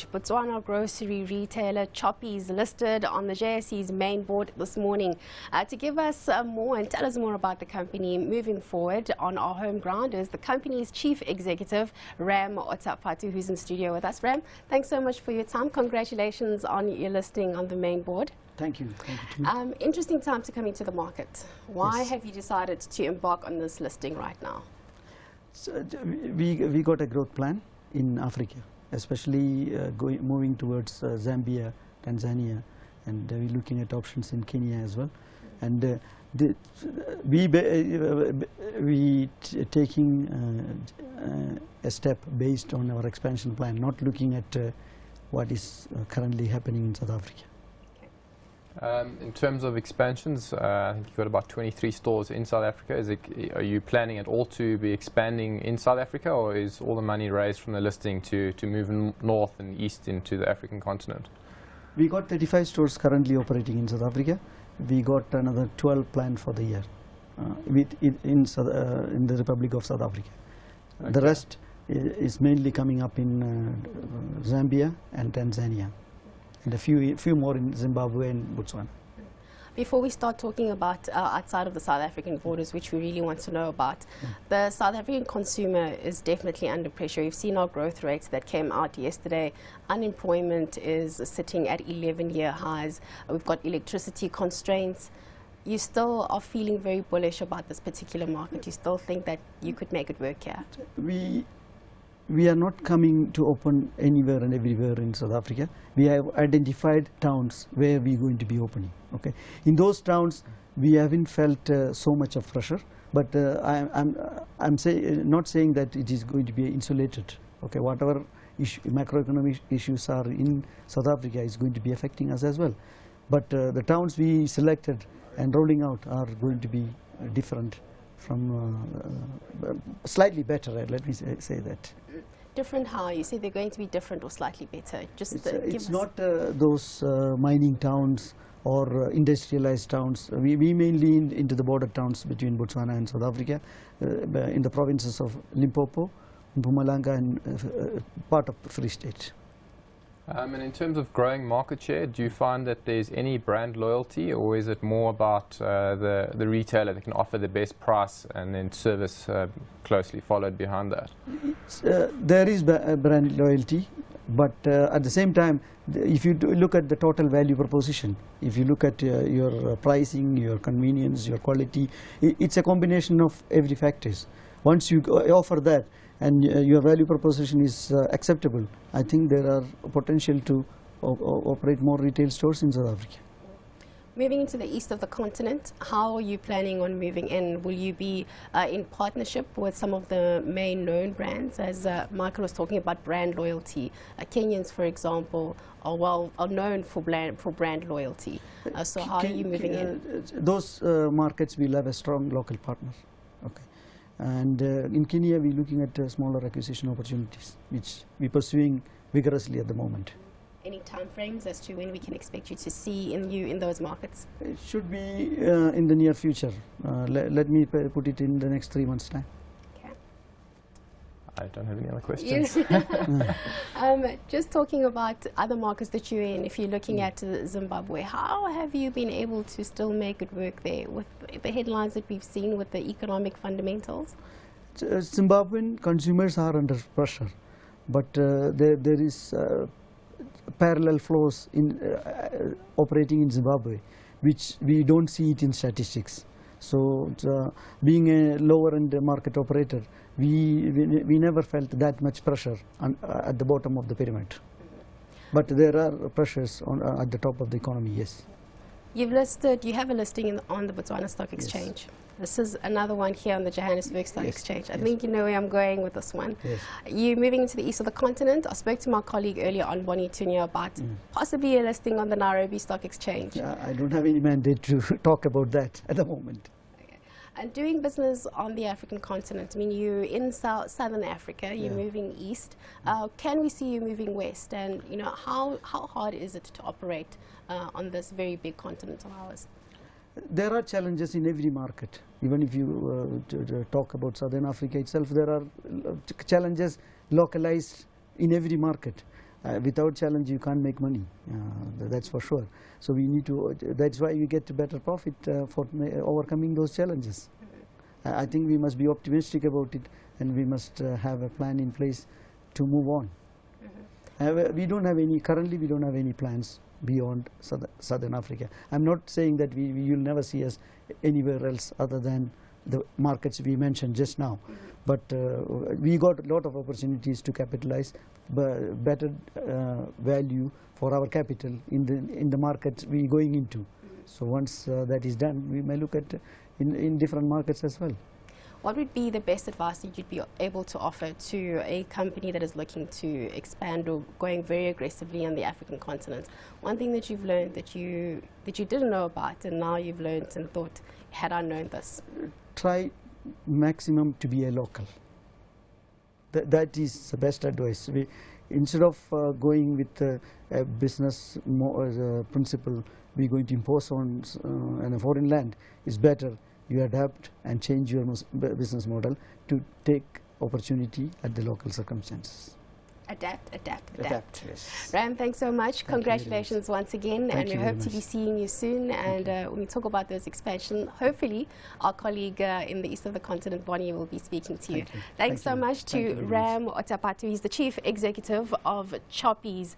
Botswana grocery retailer Choppies listed on the JSE's main board this morning. To give us more and tell us more about the company moving forward on our home ground is the company's chief executive, Ottapathu, who's in studio with us. Ram, thanks so much for your time. Congratulations on your listing on the main board. Thank you. Thank you. Interesting time to come into the market. Why Yes. have you decided to embark on this listing right now? So, we got a growth plan in Africa, especially moving towards Zambia, Tanzania, and we're looking at options in Kenya as well. And we taking a step based on our expansion plan, not looking at what is currently happening in South Africa. In terms of expansions, I think you've got about 23 stores in South Africa. Are you planning at all to be expanding in South Africa, or is all the money raised from the listing to move north and east into the African continent? We got 35 stores currently operating in South Africa. We got another 12 planned for the year in the Republic of South Africa. Okay. The rest is mainly coming up in Zambia and Tanzania, and a few more in Zimbabwe and Botswana. Before we start talking about outside of the South African borders, which we really want to know about, the South African consumer is definitely under pressure. You've seen our growth rates that came out yesterday. Unemployment is sitting at 11-year highs. We've got electricity constraints. You still are feeling very bullish about this particular market. You still think that you could make it work here? We are not coming to open anywhere and everywhere in South Africa. We have identified towns where we are going to be opening. Okay, in those towns we haven't felt so much of pressure, but I'm not saying that it is going to be insulated. Okay, whatever macroeconomic issues are in South Africa is going to be affecting us as well. But the towns we selected and rolling out are going to be different from slightly better, let me say that. Different how? You say they're going to be different or slightly better? Just it's not those mining towns or industrialized towns. We mainly into the border towns between Botswana and South Africa, in the provinces of Limpopo, Mpumalanga, and part of Free State. And in terms of growing market share, do you find that there's any brand loyalty, or is it more about the retailer that can offer the best price and then service closely followed behind that? There is brand loyalty, but at the same time, if you look at the total value proposition, if you look at your pricing, your convenience, your quality, it's a combination of every factors. Once you offer that, and your value proposition is acceptable, I think there are potential to operate more retail stores in South Africa. Moving into the east of the continent, how are you planning on moving in? Will you be in partnership with some of the main known brands, as Michael was talking about brand loyalty? Kenyans, for example, are known for brand loyalty. So how are you moving in? Those markets will have a strong local partner. Okay. And in Kenya, we're looking at smaller acquisition opportunities, which we're pursuing vigorously at the moment. Any time frames as to when we can expect you to see you in those markets? It should be in the near future. Let me put it in the next 3 months' time. Okay. I don't have any other questions. Just talking about other markets that you're in, if you're looking at Zimbabwe, how have you been able to still make it work there with the headlines that we've seen with the economic fundamentals? Zimbabwean consumers are under pressure, but there is parallel flows in operating in Zimbabwe, which we don't see it in statistics. So being a lower end market operator, we never felt that much pressure at the bottom of the pyramid. But there are pressures at the top of the economy, yes. You have a listing on the Botswana Stock Exchange. Yes. This is another one here on the Johannesburg Stock Exchange. I think you know where I'm going with this one. Yes. You're moving into the east of the continent. I spoke to my colleague earlier on, Bonnie Tunya, about possibly a listing on the Nairobi Stock Exchange. I don't have any mandate to talk about that at the moment. And doing business on the African continent, I mean, you're in Southern Africa, you're moving east. Can we see you moving west? And, you know, how hard is it to operate on this very big continent of ours? There are challenges in every market. Even if you talk about Southern Africa itself, there are challenges localized in every market. Without challenge, you can't make money. That's for sure. So we need to. That's why we get better profit for overcoming those challenges. I think we must be optimistic about it, and we must have a plan in place to move on. We don't have any. Currently, we don't have any plans beyond Southern Africa. I'm not saying that you'll never see us anywhere else other than the markets we mentioned just now. But we got a lot of opportunities to capitalize better value for our capital in the markets we're going into. So once that is done, we may look at in different markets as well. What would be the best advice that you'd be able to offer to a company that is looking to expand or going very aggressively on the African continent? One thing that you've learned that you didn't know about, and now you've learned and thought, had I known this? Try maximum to be a local. That is the best advice. Instead of going with a business principle, we're going to impose on a foreign land. It's better you adapt and change your business model to take opportunity at the local circumstances. Adapt. Yes. Ram, thanks so much. Congratulations once again, and we hope to be seeing you soon. And when we talk about those expansion, hopefully our colleague in the east of the continent, Bonnie, will be speaking to you. Thanks so much to Ram Ottapathu. He's the Chief Executive of Choppies.